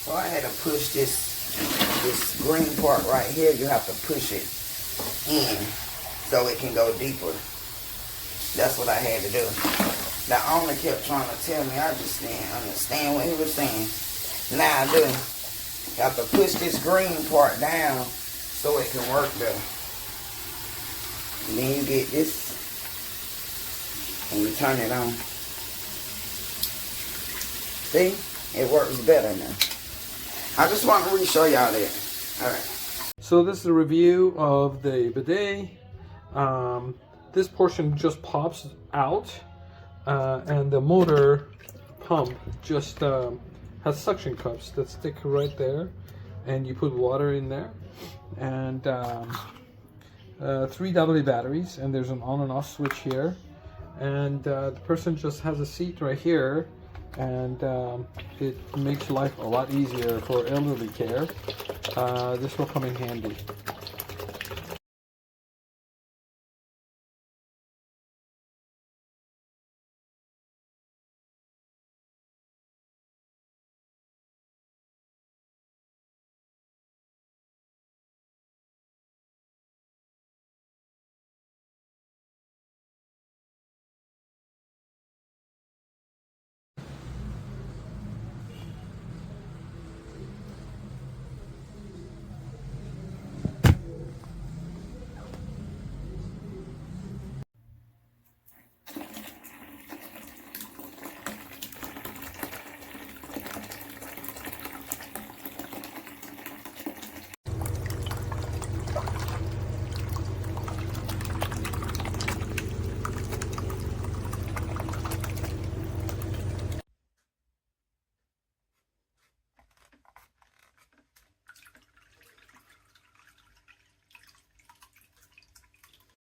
So I had to push this green part right here. You have to push it in so it can go deeper. That's what I had to do. The owner kept trying to tell me, I just didn't understand what he was saying. Now I do. You have to push this green part down so it can work better. And then you get this and you turn it on. See? It works better now. I just want to re-show y'all that. Alright. So this is a review of the bidet. This portion just pops out and the motor pump just has suction cups that stick right there, and you put water in there, and 3 AA batteries, and there's an on and off switch here, and the person just has a seat right here, and it makes life a lot easier for elderly care. This will come in handy.